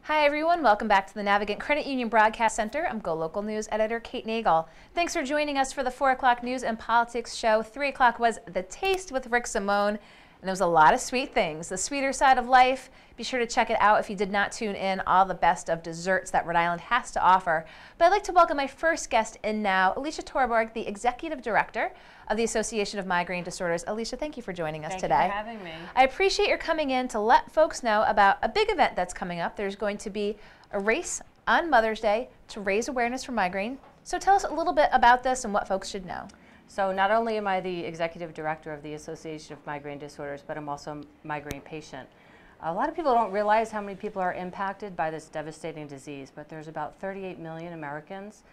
Hi everyone, welcome back to the Navigant Credit Union Broadcast Center. I'm GoLocal News Editor Kate Nagel. Thanks for joining us for the 4 o'clock news and politics show. 3 o'clock was The Taste with Rick Simone, and there was a lot of sweet things. The sweeter side of life, be sure to check it out if you did not tune in, all the best of desserts that Rhode Island has to offer. But I'd like to welcome my first guest in now, Alicia Torborg, the Executive Director of the Association of Migraine Disorders. Alicia, thank you for joining us today. Thank you for having me. I appreciate your coming in to let folks know about a big event that's coming up. There's going to be a race on Mother's Day to raise awareness for migraine. So tell us a little bit about this and what folks should know. So not only am I the Executive Director of the Association of Migraine Disorders, but I'm also a migraine patient. A lot of people don't realize how many people are impacted by this devastating disease, but there's about 38 million Americans,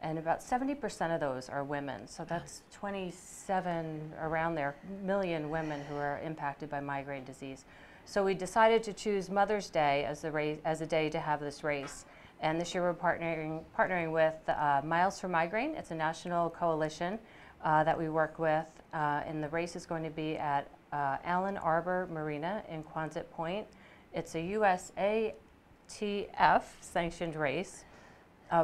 and about 70% of those are women. So that's 27 around there million women who are impacted by migraine disease. So we decided to choose Mother's Day as a day to have this race. And this year we're partnering with Miles for Migraine. It's a national coalition that we work with, and the race is going to be at Allen Arbor Marina in Quonset Point. It's a USATF sanctioned race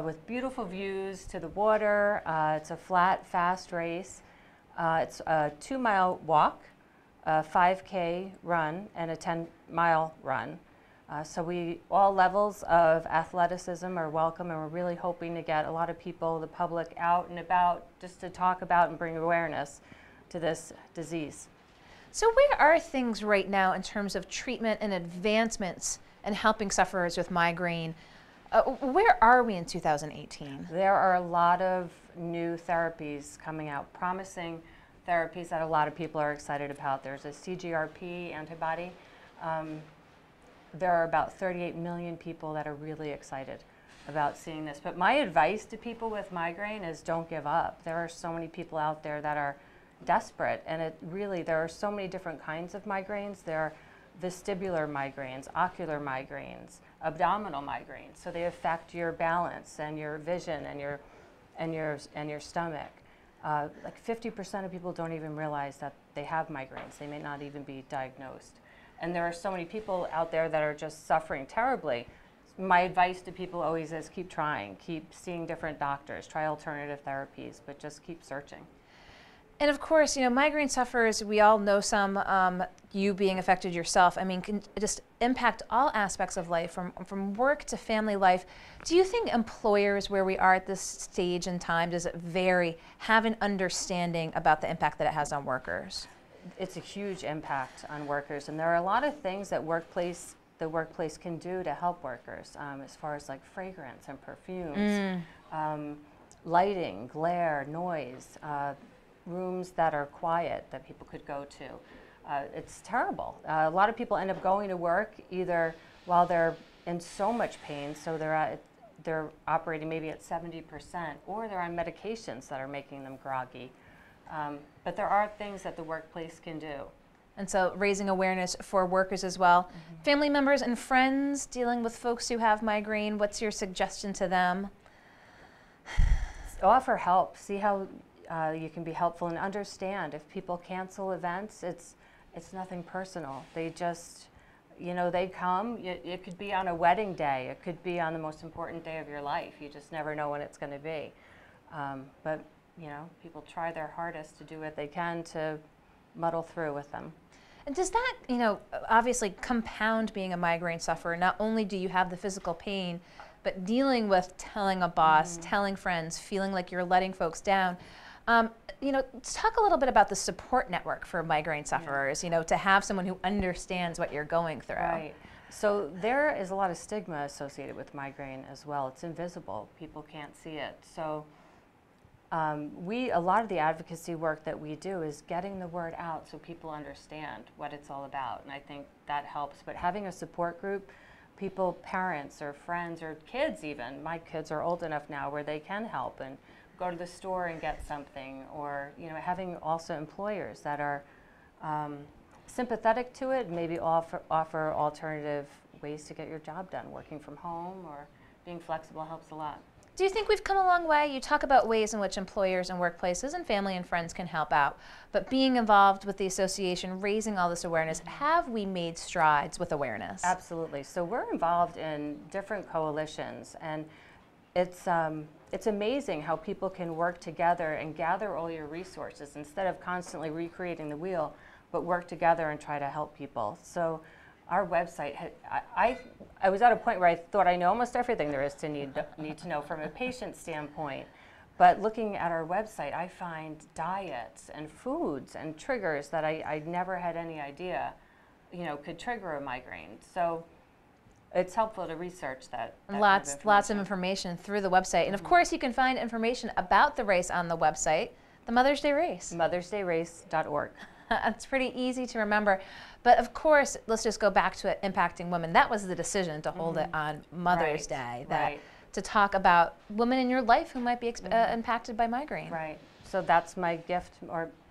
with beautiful views to the water. It's a flat, fast race. It's a 2-mile walk, a 5K run, and a 10-mile run. So all levels of athleticism are welcome, and we're really hoping to get a lot of people, the public, out and about just to talk about and bring awareness to this disease. So where are things right now in terms of treatment and advancements in helping sufferers with migraine? Where are we in 2018? There are a lot of new therapies coming out, promising therapies that a lot of people are excited about. There's a CGRP antibody. There are about 38 million people that are really excited about seeing this. But my advice to people with migraine is don't give up. There are so many people out there that are desperate, and there are so many different kinds of migraines. There are vestibular migraines, ocular migraines, abdominal migraines. So they affect your balance and your vision and your stomach. Like 50% of people don't even realize that they have migraines. They may not even be diagnosed. And there are so many people out there that are just suffering terribly. My advice to people always is keep trying, keep seeing different doctors, try alternative therapies, but just keep searching. And of course, you know, migraine sufferers, we all know some, you being affected yourself, I mean, can just impact all aspects of life, from work to family life. Do you think employers, where we are at this stage in time, does it vary, have an understanding about the impact that it has on workers? It's a huge impact on workers, and there are a lot of things that the workplace can do to help workers, as far as like fragrance and perfumes, lighting, glare, noise, rooms that are quiet that people could go to. It's terrible. A lot of people end up going to work either while they're in so much pain, so they're operating maybe at 70%, or they're on medications that are making them groggy. But there are things that the workplace can do. And so raising awareness for workers as well. Family members and friends dealing with folks who have migraine, what's your suggestion to them? Offer help. See how you can be helpful, and understand if people cancel events, it's nothing personal. They just, you know, they come. It could be on a wedding day. It could be on the most important day of your life. You just never know when it's going to be. But you know, people try their hardest to do what they can to muddle through with them. And does that, you know, obviously compound being a migraine sufferer? Not only do you have the physical pain, but dealing with telling a boss, telling friends, feeling like you're letting folks down. You know, talk a little bit about the support network for migraine sufferers, you know, to have someone who understands what you're going through. Right. So there is a lot of stigma associated with migraine as well. It's invisible. People can't see it. So a lot of the advocacy work that we do is getting the word out so people understand what it's all about, and I think that helps. But having a support group, people, parents or friends or kids even, my kids are old enough now where they can help and go to the store and get something, or you know, having also employers that are sympathetic to it, maybe offer alternative ways to get your job done. Working from home or being flexible helps a lot. Do you think we've come a long way? You talk about ways in which employers and workplaces and family and friends can help out, but being involved with the association, raising all this awareness, have we made strides with awareness? Absolutely. So we're involved in different coalitions, and it's amazing how people can work together and gather all your resources instead of constantly recreating the wheel, but work together and try to help people. So our website, I was at a point where I thought I know almost everything there is to need to know from a patient standpoint. But looking at our website, I find diets and foods and triggers that I never had any idea, could trigger a migraine. So it's helpful to research that. Lots of information through the website. And of course, you can find information about the race on the website, the Mother's Day Race. MothersDayRace.org. It's pretty easy to remember. But of course, let's just go back to it, impacting women. That was the decision to hold it on Mother's Day, to talk about women in your life who might be impacted by migraine. Right. So that's my gift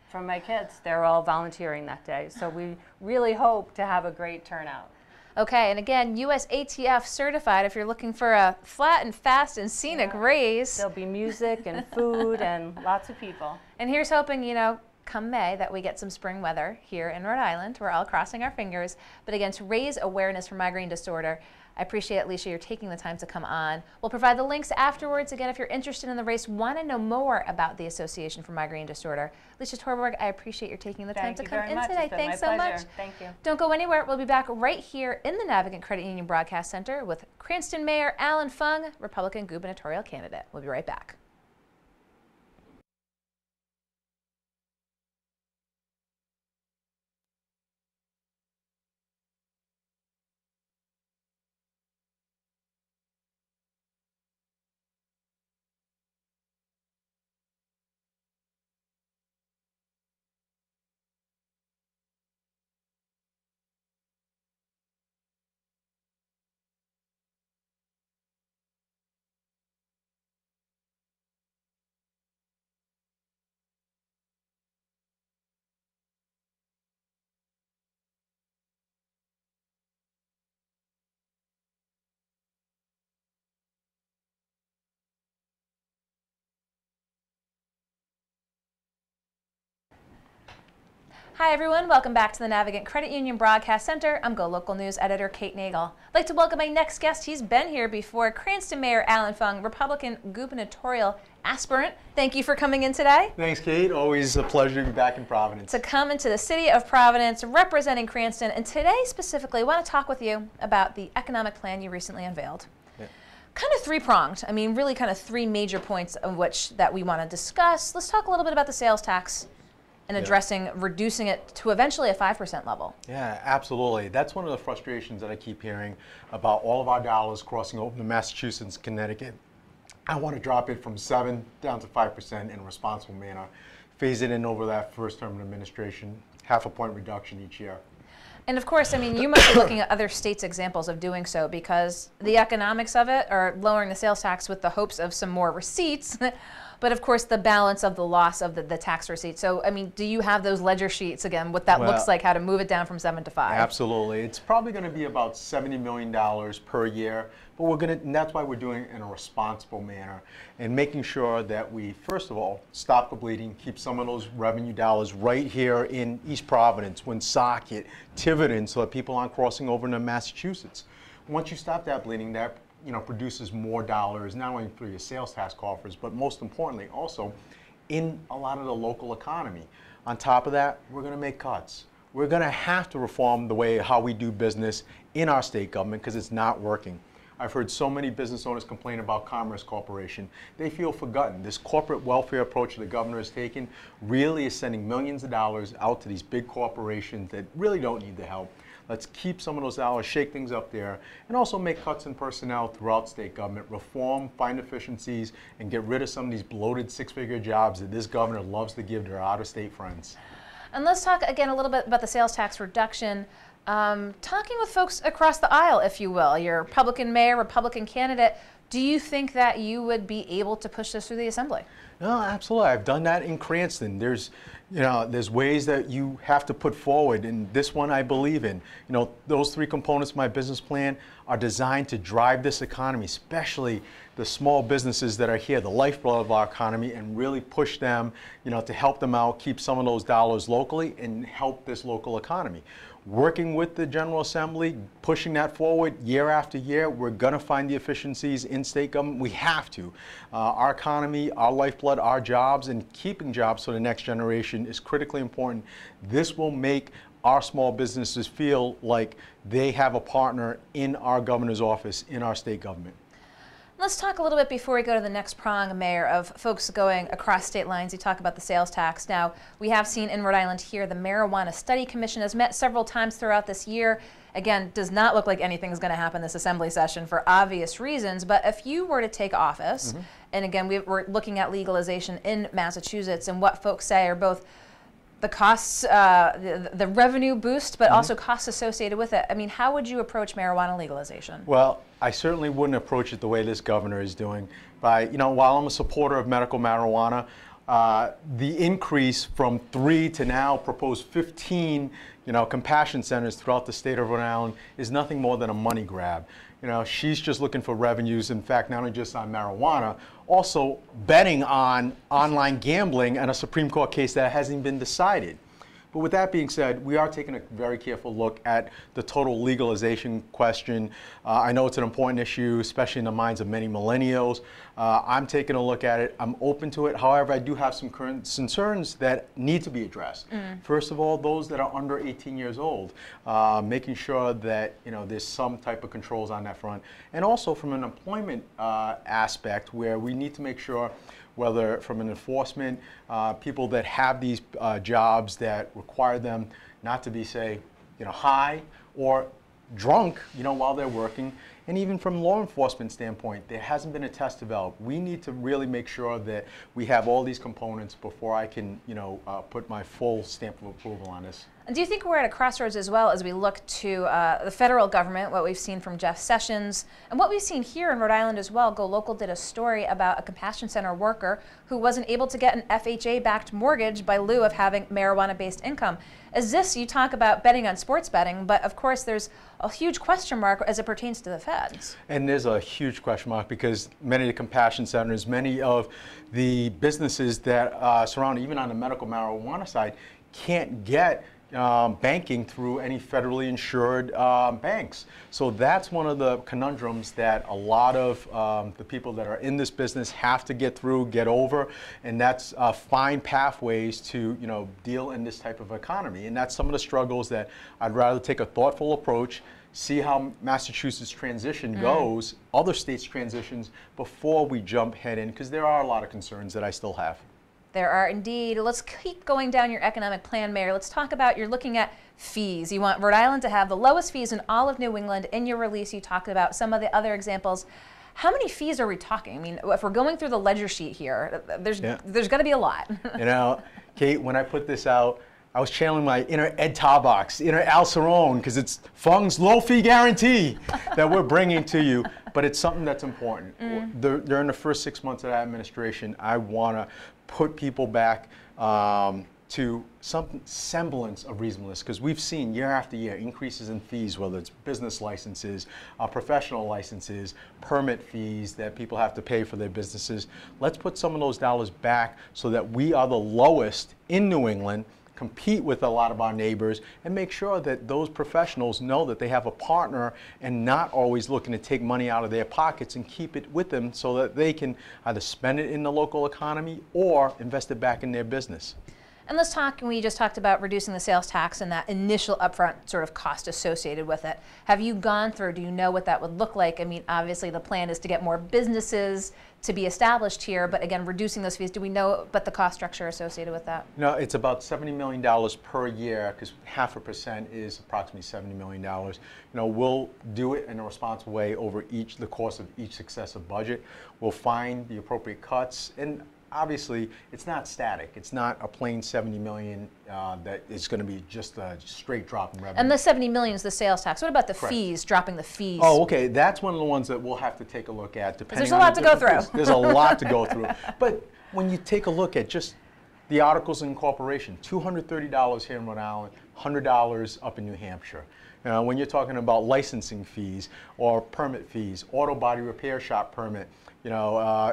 from my kids. They're all volunteering that day. So we really hope to have a great turnout. Okay, and again, USATF certified if you're looking for a flat and fast and scenic race. There'll be music and food and lots of people. And here's hoping, come May, that we get some spring weather here in Rhode Island. We're all crossing our fingers. But again, to raise awareness for migraine disorder, I appreciate, Alicia, you're taking the time to come on. We'll provide the links afterwards. Again, if you're interested in the race, want to know more about the Association for Migraine Disorder. Alicia Torberg, I appreciate your taking the time to come in today. Thanks so much. Thank you. Don't go anywhere. We'll be back right here in the Navigant Credit Union Broadcast Center with Cranston Mayor Alan Fung, Republican gubernatorial candidate. We'll be right back. Hi everyone, welcome back to the Navigant Credit Union Broadcast Center. I'm GoLocal News editor Kate Nagel. I'd like to welcome my next guest. He's been here before, Cranston Mayor Alan Fung, Republican gubernatorial aspirant. Thank you for coming in today. Thanks, Kate. Always a pleasure to be back in Providence. To come into the city of Providence, representing Cranston. And today specifically, I want to talk with you about the economic plan you recently unveiled. Kind of three-pronged. I mean, really kind of three major points of which that we want to discuss. Let's talk a little bit about the sales tax and addressing, reducing it to eventually a 5% level. Yeah, absolutely. That's one of the frustrations that I keep hearing about all of our dollars crossing over to Massachusetts, Connecticut. I want to drop it from 7 down to 5% in a responsible manner, phase it in over that first term of administration, half a point reduction each year. And of course, I mean, you must be looking at other states' examples of doing so, because the economics of it are lowering the sales tax with the hopes of some more receipts, but of course the balance of the loss of the tax receipt. So, I mean, do you have those ledger sheets, again, what that looks like, how to move it down from 7 to 5? Absolutely. It's probably going to be about $70 million per year, but and that's why we're doing it in a responsible manner and making sure that we, first of all, stop the bleeding, keep some of those revenue dollars right here in East Providence, Woonsocket, Tiverton, so that people aren't crossing over into Massachusetts. Once you stop that bleeding, that produces more dollars, not only through your sales tax coffers, but most importantly also in a lot of the local economy. On top of that, we're going to make cuts. We're going to have to reform the way how we do business in our state government because it's not working. I've heard so many business owners complain about Commerce Corporation. They feel forgotten. This corporate welfare approach the governor has taken really is sending millions of dollars out to these big corporations that really don't need the help. Let's keep some of those dollars, shake things up there, and also make cuts in personnel throughout state government, reform, find efficiencies, and get rid of some of these bloated six-figure jobs that this governor loves to give to our out-of-state friends. And let's talk again a little bit about the sales tax reduction. Talking with folks across the aisle, if you will, your Republican mayor, Republican candidate, Do you think that you would be able to push this through the Assembly? No, absolutely. I've done that in Cranston. There's ways that you have to put forward, and this one I believe in. Those three components of my business plan are designed to drive this economy, especially the small businesses that are here, the lifeblood of our economy, and really push them, to help them out, keep some of those dollars locally, and help this local economy. Working with the General Assembly, pushing that forward year after year, we're going to find the efficiencies in state government. We have to. Our economy, our lifeblood, our jobs, and keeping jobs for the next generation is critically important. This will make our small businesses feel like they have a partner in our governor's office, in our state government. Let's talk a little bit before we go to the next prong, Mayor, of folks going across state lines. You talk about the sales tax. Now, we have seen in Rhode Island here, the Marijuana Study Commission has met several times throughout this year. Again, does not look like anything's going to happen this assembly session for obvious reasons, but if you were to take office, and again, we're looking at legalization in Massachusetts, and what folks say are both the costs, the revenue boost, but also costs associated with it. I mean, how would you approach marijuana legalization? Well, I certainly wouldn't approach it the way this governor is doing. While I'm a supporter of medical marijuana, the increase from 3 to now proposed 15, compassion centers throughout the state of Rhode Island is nothing more than a money grab. She's just looking for revenues. In fact, not only just on marijuana, also betting on online gambling and a Supreme Court case that hasn't even been decided. But with that being said, we are taking a very careful look at the total legalization question. I know it's an important issue, especially in the minds of many millennials. I'm taking a look at it. I'm open to it. However, I do have some current concerns that need to be addressed. First of all, those that are under 18 years old, making sure that there's some type of controls on that front. And also from an employment aspect, where we need to make sure, whether from an enforcement, people that have these jobs that require them not to be, say, high or drunk, while they're working. And even from law enforcement standpoint, there hasn't been a test developed. We need to really make sure that we have all these components before I can, put my full stamp of approval on this. And do you think we're at a crossroads as well as we look to the federal government, what we've seen from Jeff Sessions, and what we've seen here in Rhode Island as well? GoLocal did a story about a compassion center worker who wasn't able to get an FHA-backed mortgage by lieu of having marijuana-based income. As this, you talk about betting on sports betting, but of course there's a huge question mark as it pertains to the feds. And there's a huge question mark because many of the compassion centers, many of the businesses that surround, even on the medical marijuana side, can't get banking through any federally insured banks. So that's one of the conundrums that a lot of the people that are in this business have to get through, get over, and that's find pathways to deal in this type of economy. And that's some of the struggles that I'd rather take a thoughtful approach, see how Massachusetts transition goes, other states' transitions, before we jump head in, because there are a lot of concerns that I still have. There are indeed. Let's keep going down your economic plan, Mayor. Let's talk about, you're looking at fees. You want Rhode Island to have the lowest fees in all of New England. In your release, you talked about some of the other examples. How many fees are we talking? I mean, if we're going through the ledger sheet here, there's going to be a lot. Kate, when I put this out, I was channeling my inner Ed Tarbox, inner Al Cerrone, because it's Fung's low fee guarantee that we're bringing to you. But it's something that's important. During the first 6 months of that administration, I want to put people back to some semblance of reasonableness, because we've seen year after year increases in fees, whether it's business licenses, professional licenses, permit fees that people have to pay for their businesses. Let's put some of those dollars back so that we are the lowest in New England, compete with a lot of our neighbors, and make sure that those professionals know that they have a partner and not always looking to take money out of their pockets and keep it with them so that they can either spend it in the local economy or invest it back in their business. And let's talk, we just talked about reducing the sales tax and that initial upfront sort of cost associated with it. Have you gone through, do you know what that would look like? I mean, obviously the plan is to get more businesses to be established here, but again, reducing those fees, do we know but the cost structure associated with that? No, it's about $70 million per year, because 0.5% is approximately $70 million. We'll do it in a responsible way over the course of each successive budget. We'll find the appropriate cuts, and obviously it's not static. It's not a plain 70 million that is going to be just a straight drop in revenue. And the 70 million is the sales tax. What about the Correct. fees, dropping the fees? Oh, okay. That's one of the ones that we'll have to take a look at. Depending there's a on lot the to go different through. fees. There's a lot to go through. But when you take a look at just the articles of incorporation, $230 here in Rhode Island, $100 up in New Hampshire. When you're talking about licensing fees or permit fees, auto body repair shop permit,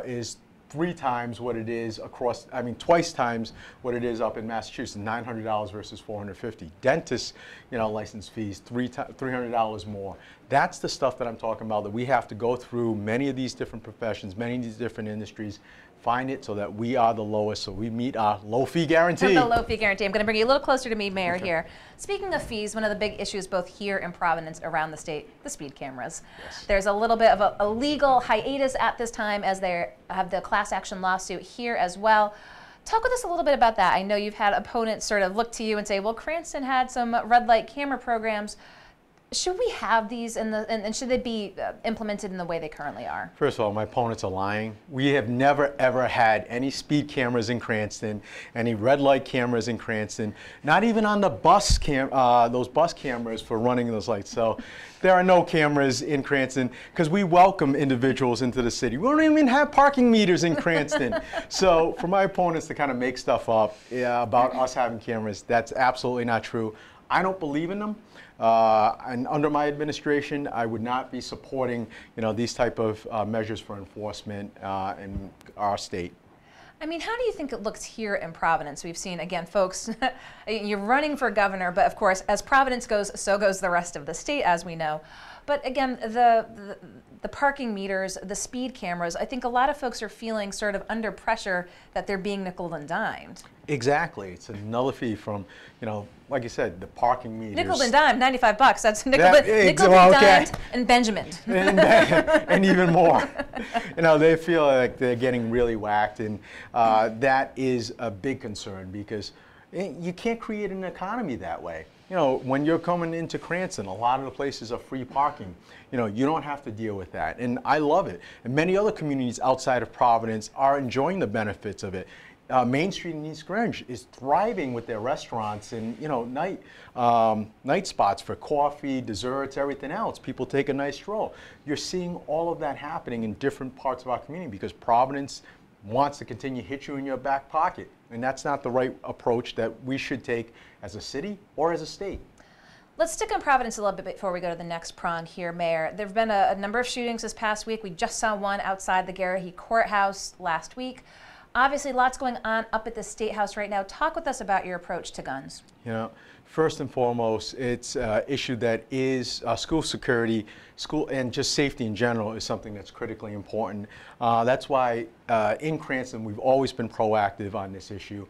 is 3 times what it is across, twice times what it is up in Massachusetts, $900 versus $450. Dentist, license fees, $300 more. That's the stuff that I'm talking about, that we have to go through many of these different professions, many of these different industries, find it so that we are the lowest, so we meet our low fee guarantee. The low fee guarantee. I'm going to bring you a little closer to me, Mayor, Okay. here. Speaking of fees, one of the big issues both here in Providence, around the state, the speed cameras. Yes. There's a little bit of a legal hiatus at this time as they have the class action lawsuit here as well. Talk with us a little bit about that. I know you've had opponents sort of look to you and say, well, Cranston had some red light camera programs. Should we have these and should they be implemented in the way they currently are? First of all, my opponents are lying. We have never ever had any speed cameras in Cranston, any red light cameras in Cranston, not even on the bus those bus cameras for running those lights. So there are no cameras in Cranston because we welcome individuals into the city. We don't even have parking meters in Cranston. So for my opponents to kind of make stuff up about us having cameras, that's absolutely not true. I don't believe in them. And under my administration, I would not be supporting, these type of measures for enforcement in our state. I mean, how do you think it looks here in Providence? We've seen, again, folks, you're running for governor, but of course, as Providence goes, so goes the rest of the state, as we know. But again, the parking meters, the speed cameras, I think a lot of folks are feeling sort of under pressure that they're being nickeled and dimed. Exactly. It's another fee from, like you said, the parking meters. Nickeled and dimed, $95. That's nickeled and dimed and Benjamin. And even more. They feel like they're getting really whacked, and that is a big concern because you can't create an economy that way. When you're coming into Cranston, a lot of the places are free parking. You don't have to deal with that, and I love it. And many other communities outside of Providence are enjoying the benefits of it. Main Street in East Greenwich is thriving with their restaurants and night spots for coffee, desserts, everything else. People take a nice stroll. You're seeing all of that happening in different parts of our community because Providence wants to continue to hit you in your back pocket, and that's not the right approach that we should take as a city or as a state. Let's stick on Providence a little bit before we go to the next prong here, Mayor. There have been a number of shootings this past week. We just saw one outside the Garrahy Courthouse last week. Obviously, lots going on up at the State House right now. Talk with us about your approach to guns. First and foremost, it's an issue that is school security, and just safety in general is something that's critically important. That's why in Cranston, we've always been proactive on this issue.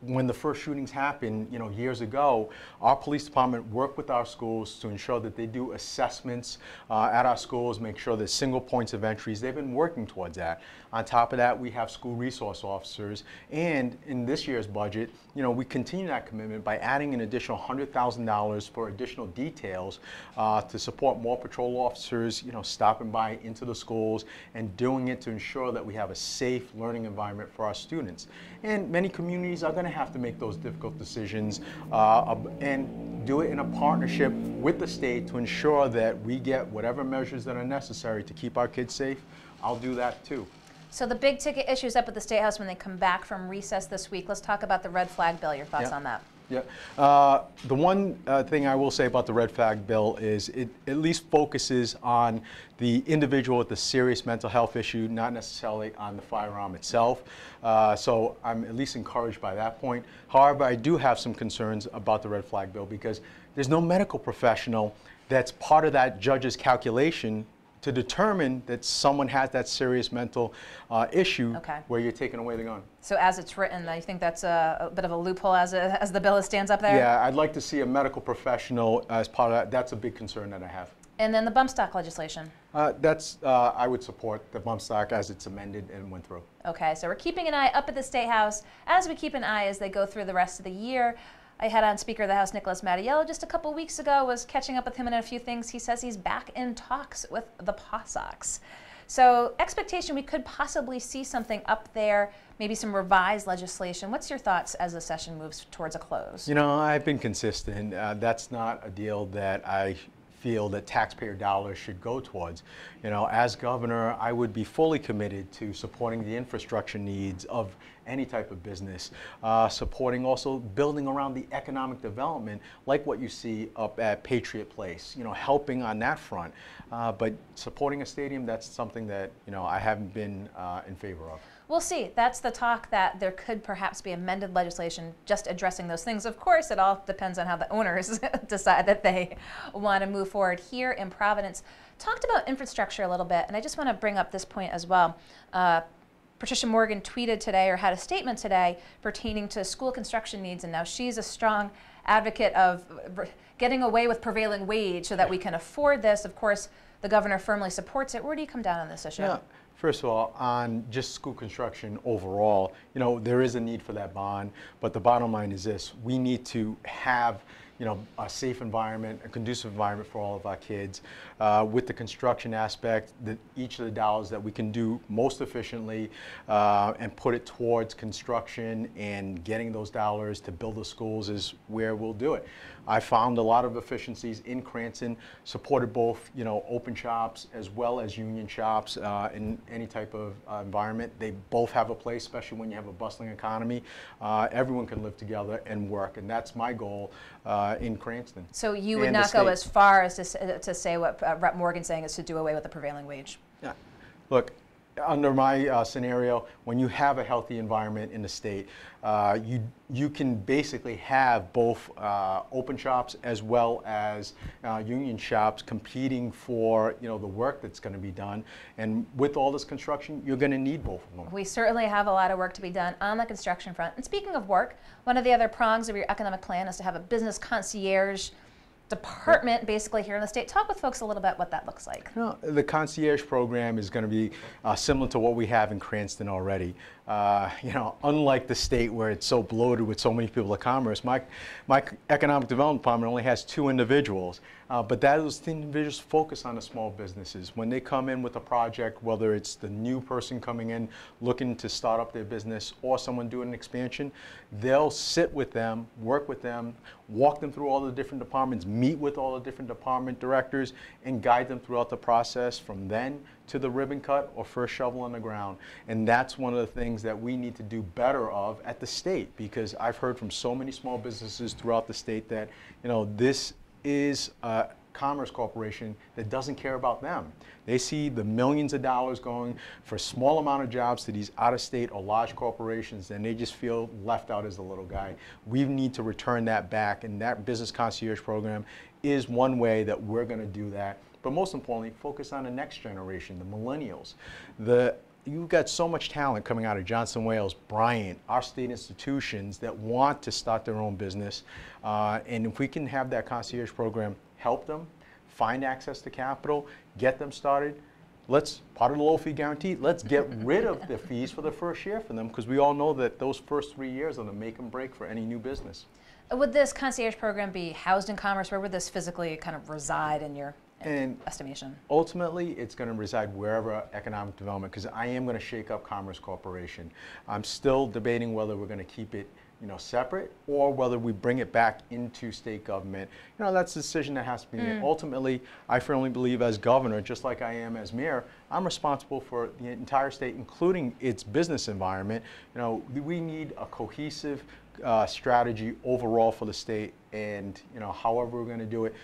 When the first shootings happened, years ago, our police department worked with our schools to ensure that they do assessments at our schools, make sure there's single points of entries. They've been working towards that. On top of that, we have school resource officers, and in this year's budget, we continue that commitment by adding an additional $100,000 for additional details to support more patrol officers, stopping by into the schools and doing it to ensure that we have a safe learning environment for our students. And many communities are going to have to make those difficult decisions and do it in a partnership with the state to ensure that we get whatever measures that are necessary to keep our kids safe. I'll do that too. So the big ticket issues up at the State House when they come back from recess this week. Let's talk about the red flag bill. Your thoughts on that? Yeah. The one thing I will say about the red flag bill is it at least focuses on the individual with the serious mental health issue, not necessarily on the firearm itself. So I'm at least encouraged by that point. However, I do have some concerns about the red flag bill because there's no medical professional that's part of that judge's calculation to determine that someone has that serious mental issue where you're taking away the gun. So as it's written, I think that's a bit of a loophole as the bill stands up there? Yeah, I'd like to see a medical professional as part of that. That's a big concern that I have. And then the bump stock legislation? I would support the bump stock as it's amended and went through. Okay, so we're keeping an eye up at the State House as we keep an eye as they go through the rest of the year. I had on Speaker of the House Nicholas Mattiello just a couple weeks ago, was catching up with him on a few things. He says he's back in talks with the PAWSOX. So expectation, we could possibly see something up there, maybe some revised legislation. What's your thoughts as the session moves towards a close? You know, I've been consistent. That's not a deal that I feel that taxpayer dollars should go towards. You know, as governor, I would be fully committed to supporting the infrastructure needs of any type of business, supporting also building around the economic development, like what you see up at Patriot Place, you know, helping on that front. But supporting a stadium, that's something that, you know, I haven't been in favor of. We'll see. That's the talk, that there could perhaps be amended legislation just addressing those things. Of course, it all depends on how the owners decide that they want to move forward. Here in Providence, talked about infrastructure a little bit, and I just want to bring up this point as well. Patricia Morgan tweeted today, or had a statement today, pertaining to school construction needs, and now she's a strong advocate of getting away with prevailing wage so that we can afford this. Of course, the governor firmly supports it. Where do you come down on this issue? Yeah. First of all, on just school construction overall, you know, there is a need for that bond, but the bottom line is this: we need to have, you know, a safe environment, a conducive environment for all of our kids. With the construction aspect, each of the dollars that we can do most efficiently and put it towards construction and getting those dollars to build the schools is where we'll do it. I found a lot of efficiencies in Cranston, supported both, you know, open shops as well as union shops in any type of environment. They both have a place, especially when you have a bustling economy. Everyone can live together and work, and that's my goal in Cranston. So you would not go as far as to say what Rep. Morgan's saying is to do away with the prevailing wage? Yeah. Look, under my scenario, when you have a healthy environment in the state, you can basically have both open shops as well as union shops competing for, you know, the work that's going to be done. And with all this construction, you're going to need both of them. We certainly have a lot of work to be done on the construction front. And speaking of work, one of the other prongs of your economic plan is to have a business concierge department basically here in the state. Talk with folks a little bit what that looks like. You know, the concierge program is going to be similar to what we have in Cranston already. You know, unlike the state where it's so bloated with so many people of commerce, my economic development department only has 2 individuals. But those individuals focus on the small businesses. When they come in with a project, whether it's the new person coming in looking to start up their business or someone doing an expansion, they'll sit with them, work with them, walk them through all the different departments, meet with all the different department directors, and guide them throughout the process from then to the ribbon cut or first shovel on the ground. And that's one of the things that we need to do better of at the state, because I've heard from so many small businesses throughout the state that, you know, this is a commerce corporation that doesn't care about them. They see the millions of dollars going for a small amount of jobs to these out-of-state or large corporations, and they just feel left out as the little guy. We need to return that back, and that business concierge program is one way that we're going to do that. But most importantly, focus on the next generation, the millennials. You've got so much talent coming out of Johnson Wales, Bryant, our state institutions that want to start their own business. And if we can have that concierge program help them find access to capital, get them started, part of the low fee guarantee, let's get rid of the fees for the first year for them, because we all know that those first 3 years are the make and break for any new business. Would this concierge program be housed in Commerce? Where would this physically kind of reside in your estimation? Ultimately, it's going to reside wherever economic development, because I am going to shake up Commerce Corporation. I'm still debating whether we're going to keep it, you know, separate, or whether we bring it back into state government. You know, that's a decision that has to be made. Ultimately, I firmly believe as governor, just like I am as mayor, I'm responsible for the entire state, including its business environment. You know, we need a cohesive strategy overall for the state, and, you know, however we're going to do it,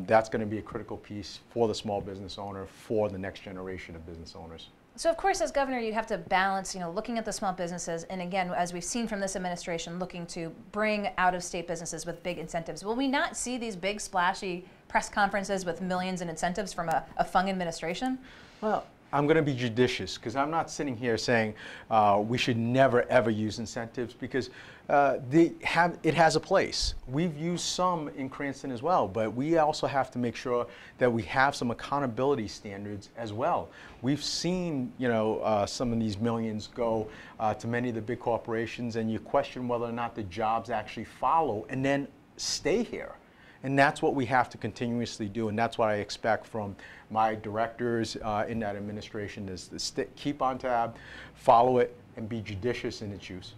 that's going to be a critical piece for the small business owner, for the next generation of business owners. So of course, as governor, you'd have to balance, you know, looking at the small businesses, and again, as we've seen from this administration, looking to bring out-of-state businesses with big incentives. Will we not see these big splashy press conferences with millions in incentives from a Fung administration? Well, I'm going to be judicious, because I'm not sitting here saying we should never ever use incentives, because it has a place. We've used some in Cranston as well, but we also have to make sure that we have some accountability standards as well. We've seen, you know, some of these millions go to many of the big corporations, and you question whether or not the jobs actually follow and then stay here. And that's what we have to continuously do, and that's what I expect from my directors in that administration, is to keep on tab, follow it, and be judicious in its use.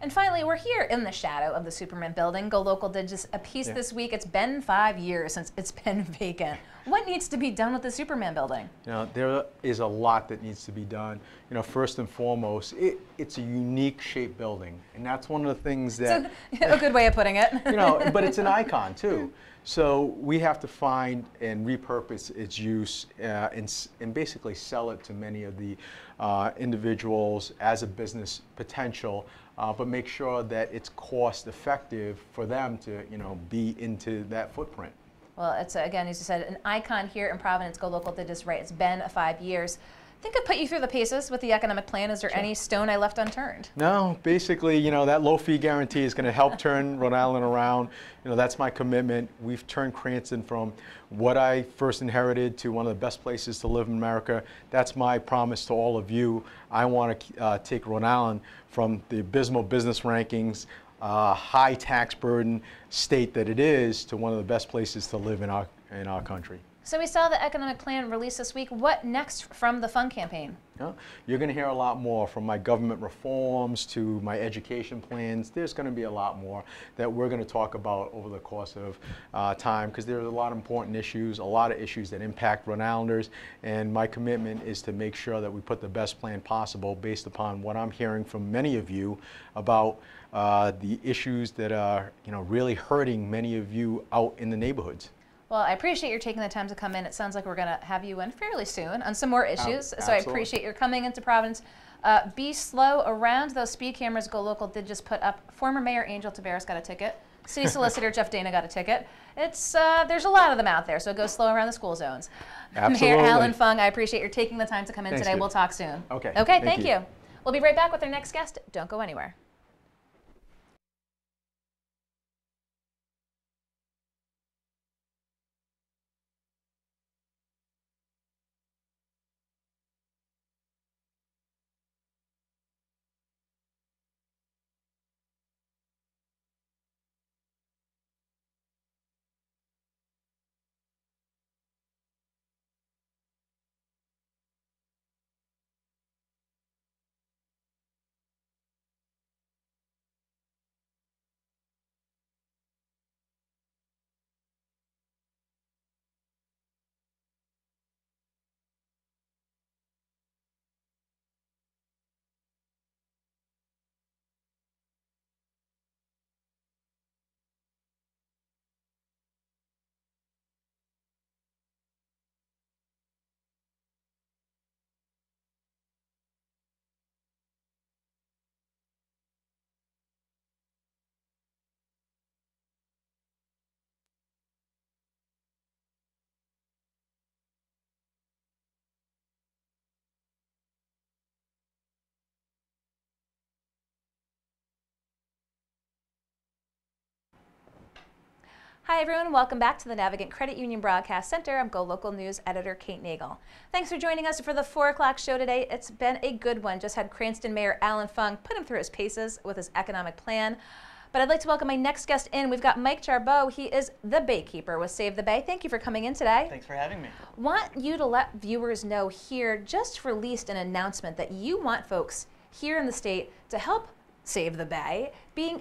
And finally, we're here in the shadow of the Superman building. GoLocal did just a piece this week. It's been 5 years since it's been vacant. What needs to be done with the Superman building? You know, there is a lot that needs to be done. You know, first and foremost, it's a unique shaped building, and that's one of the things that a good way of putting it. You know, but it's an icon too. So we have to find and repurpose its use and basically sell it to many of the individuals as a business potential, but make sure that it's cost effective for them to, you know, be into that footprint. Well, it's, again, as you said, an icon here in Providence. GoLocal did this right. It's been 5 years. I think I put you through the paces with the economic plan. Is there any stone I left unturned? No, basically, you know, that low fee guarantee is going to help turn Rhode Island around. You know, that's my commitment. We've turned Cranston from what I first inherited to one of the best places to live in America. That's my promise to all of you. I want to take Rhode Island from the abysmal business rankings, high tax burden state that it is, to one of the best places to live in our country. So we saw the economic plan released this week. What next from the Fund campaign? You're going to hear a lot more, from my government reforms to my education plans. There's going to be a lot more that we're going to talk about over the course of time, because there's a lot of important issues, a lot of issues that impact Rhode Islanders, and my commitment is to make sure that we put the best plan possible based upon what I'm hearing from many of you about the issues that are, you know, really hurting many of you out in the neighborhoods. Well, I appreciate your taking the time to come in. It sounds like we're going to have you in fairly soon on some more issues. So I appreciate your coming into Providence. Be slow around those speed cameras. GoLocal did just put up. Former Mayor Angel Taveras got a ticket. City Solicitor Jeff Dana got a ticket. It's there's a lot of them out there, so go slow around the school zones. Absolutely. Mayor Alan Fung, I appreciate your taking the time to come in today. Steve. We'll talk soon. Okay. Okay, thank you. We'll be right back with our next guest. Don't go anywhere. Hi everyone, welcome back to the Navigant Credit Union Broadcast Center. I'm GoLocal News Editor Kate Nagel. Thanks for joining us for the 4 o'clock show today. It's been a good one. Just had Cranston Mayor Alan Fung put him through his paces with his economic plan. But I'd like to welcome my next guest in. We've got Mike Jarboe. He is the Baykeeper with Save the Bay. Thank you for coming in today. Thanks for having me. Want you to let viewers know here, just released an announcement that you want folks here in the state to help Save the Bay,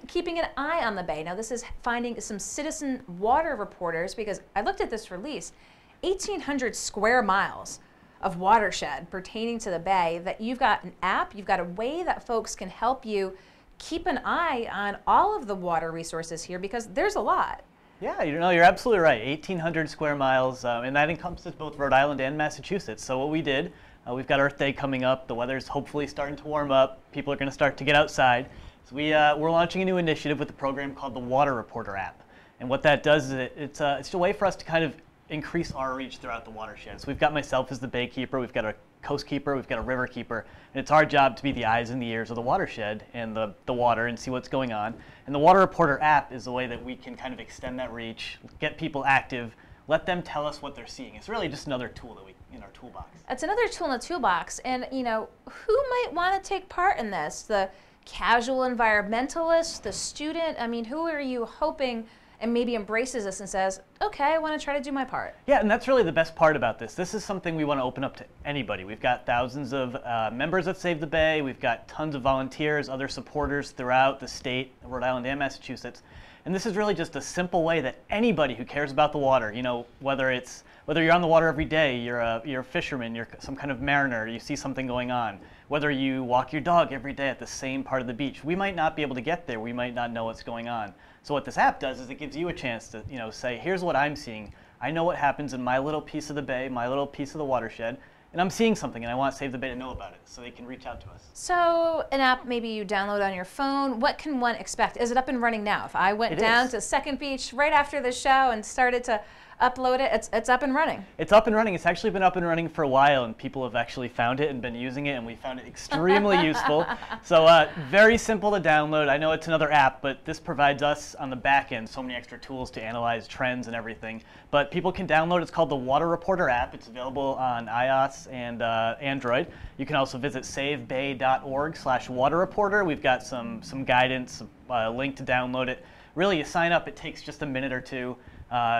keeping an eye on the bay. Now this is finding some citizen water reporters, because I looked at this release, 1,800 square miles of watershed pertaining to the bay, that you've got an app, you've got a way that folks can help you keep an eye on all of the water resources here, because there's a lot. Yeah, you know, you're absolutely right. 1,800 square miles, and that encompasses both Rhode Island and Massachusetts. So what we did, we've got Earth Day coming up. The weather's hopefully starting to warm up. People are going to start to get outside. So we're launching a new initiative with a program called the Water Reporter app. And what that does is it's a way for us to kind of increase our reach throughout the watershed. So we've got myself as the Baykeeper, we've got a Coast Keeper, we've got a River Keeper, and it's our job to be the eyes and the ears of the watershed and the water and see what's going on. And the Water Reporter app is a way that we can kind of extend that reach, get people active, let them tell us what they're seeing. It's really just another tool that we in our toolbox. It's another tool in the toolbox, and you know, who might want to take part in this? The casual environmentalist, the student? I mean, who are you hoping and maybe embraces this and says, okay, I want to try to do my part. Yeah, and that's really the best part about this. This is something we want to open up to anybody. We've got thousands of members at Save the Bay. We've got tons of volunteers, other supporters throughout the state, Rhode Island and Massachusetts. And this is really just a simple way that anybody who cares about the water, you know, whether you're on the water every day, you're a fisherman, you're some kind of mariner, you see something going on, whether you walk your dog every day at the same part of the beach. We might not be able to get there. We might not know what's going on. So what this app does is it gives you a chance to, you know, say, here's what I'm seeing. I know what happens in my little piece of the bay, my little piece of the watershed, and I'm seeing something and I want Save the Bay to know about it so they can reach out to us. So an app maybe you download on your phone, what can one expect? Is it up and running now? If I went down to Second Beach right after the show and started to upload it, it's up and running. It's up and running. It's actually been up and running for a while, and people have actually found it and been using it, and we found it extremely useful. So very simple to download. I know it's another app, but this provides us on the back end so many extra tools to analyze trends and everything. But people can download. It's called the Water Reporter app. It's available on iOS and Android. You can also visit savebay.org/waterreporter. We've got some guidance, a link to download it. Really, you sign up. It takes just a minute or two.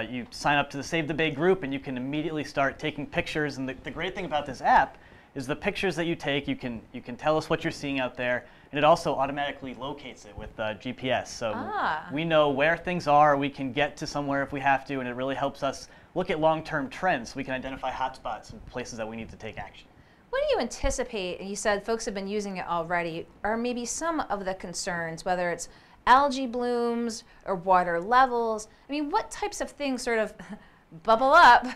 You sign up to the Save the Bay group and you can immediately start taking pictures. And the great thing about this app is the pictures that you take, you can tell us what you're seeing out there, and it also automatically locates it with GPS. So we know where things are, we can get to somewhere if we have to, and it really helps us look at long-term trends so we can identify hotspots and places that we need to take action. What do you anticipate, you said folks have been using it already, or maybe some of the concerns, whether it's algae blooms or water levels? I mean, what types of things sort of bubble up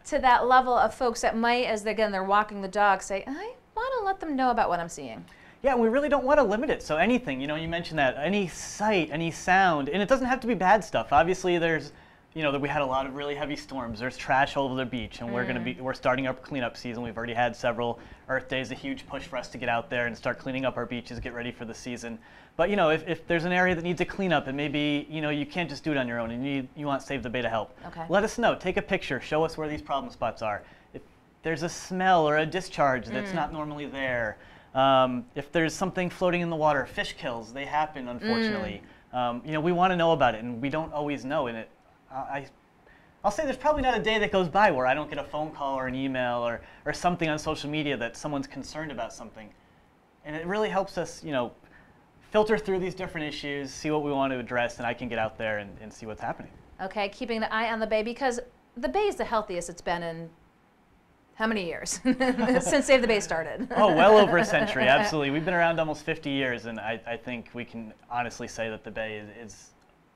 to that level of folks that might, as they're walking the dog, say, I want to let them know about what I'm seeing? Yeah, we really don't want to limit it. So anything, you know, you mentioned that, any sight, any sound, and it doesn't have to be bad stuff. Obviously, there's, you know, that we had a lot of really heavy storms. There's trash all over the beach, and we're starting our cleanup season. We've already had several Earth Days, a huge push for us to get out there and start cleaning up our beaches, get ready for the season. But you know, if there's an area that needs a cleanup, and maybe you know you can't just do it on your own, and you want Save the Bay to help, let us know. Take a picture. Show us where these problem spots are. If there's a smell or a discharge that's not normally there, if there's something floating in the water, fish kills, they happen unfortunately. You know, we want to know about it, and we don't always know. And I'll say there's probably not a day that goes by where I don't get a phone call or an email or something on social media that someone's concerned about something. And it really helps us, you know, filter through these different issues, see what we want to address, and I can get out there and see what's happening. Okay, keeping the eye on the Bay, because the Bay is the healthiest it's been in how many years since Save the Bay started? Oh, well over a century, absolutely. We've been around almost 50 years, and I think we can honestly say that the Bay is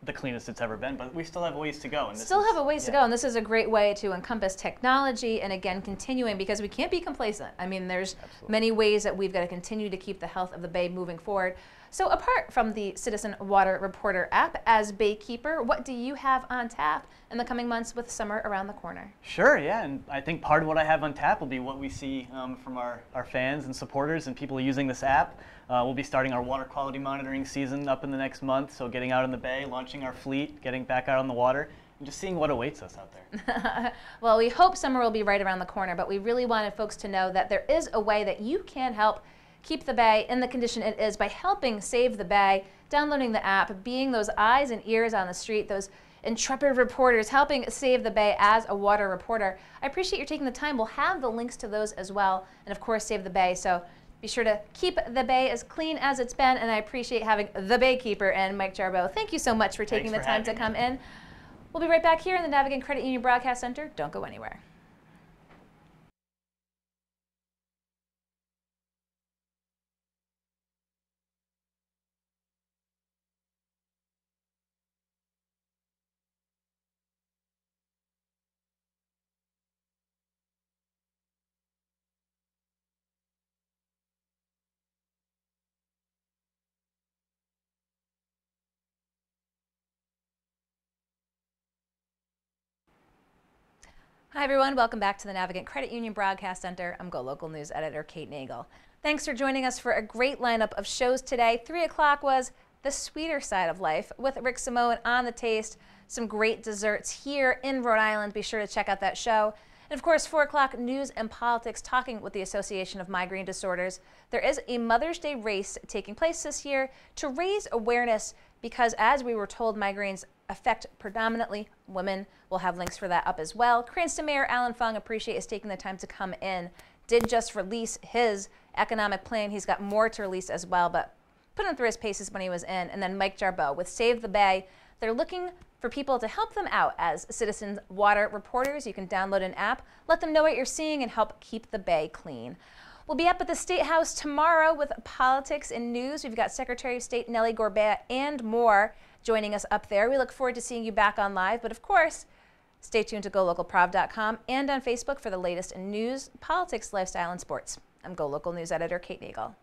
the cleanest it's ever been, but we still have a ways to go. And still have a ways to go, and this is a great way to encompass technology and again continuing, because we can't be complacent. I mean, there's many ways that we've got to continue to keep the health of the Bay moving forward. So apart from the Citizen Water Reporter app, as Baykeeper, what do you have on tap in the coming months with summer around the corner? Sure, yeah, and I think part of what I have on tap will be what we see from our fans and supporters and people using this app. We'll be starting our water quality monitoring season up in the next month, so getting out in the Bay, launching our fleet, getting back out on the water, and just seeing what awaits us out there. Well, we hope summer will be right around the corner, but we really wanted folks to know that there is a way that you can help keep the Bay in the condition it is by helping Save the Bay, downloading the app, being those eyes and ears on the street, those intrepid reporters helping Save the Bay as a water reporter. I appreciate you taking the time. We'll have the links to those as well, and of course Save the Bay. So be sure to keep the Bay as clean as it's been, and I appreciate having the Baykeeper and Mike Jarboe. Thank you so much for taking the time to come in. We'll be right back here in the Navigant Credit Union Broadcast Center. Don't go anywhere. Hi everyone, welcome back to the Navigant Credit Union Broadcast Center. I'm GoLocal News Editor Kate Nagel. Thanks for joining us for a great lineup of shows today. 3 o'clock was The Sweeter Side of Life with Rick Simone on the Taste. Some great desserts here in Rhode Island. Be sure to check out that show. And of course, 4 o'clock, News and Politics, talking with the Association of Migraine Disorders. There is a Mother's Day race taking place this year to raise awareness, because as we were told, migraines affect predominantly women. We'll have links for that up as well. Cranston Mayor Alan Fung, appreciate is taking the time to come in. Did just release his economic plan. He's got more to release as well, but put him through his paces when he was in. And then Mike Jarboe with Save the Bay. They're looking for people to help them out as citizen water reporters. You can download an app, let them know what you're seeing, and help keep the bay clean. We'll be up at the State House tomorrow with politics and news. We've got Secretary of State Nellie Gorbea and more joining us up there. We look forward to seeing you back on live, but of course, stay tuned to GoLocalProv.com and on Facebook for the latest in news, politics, lifestyle, and sports. I'm GoLocal News Editor Kate Nagel.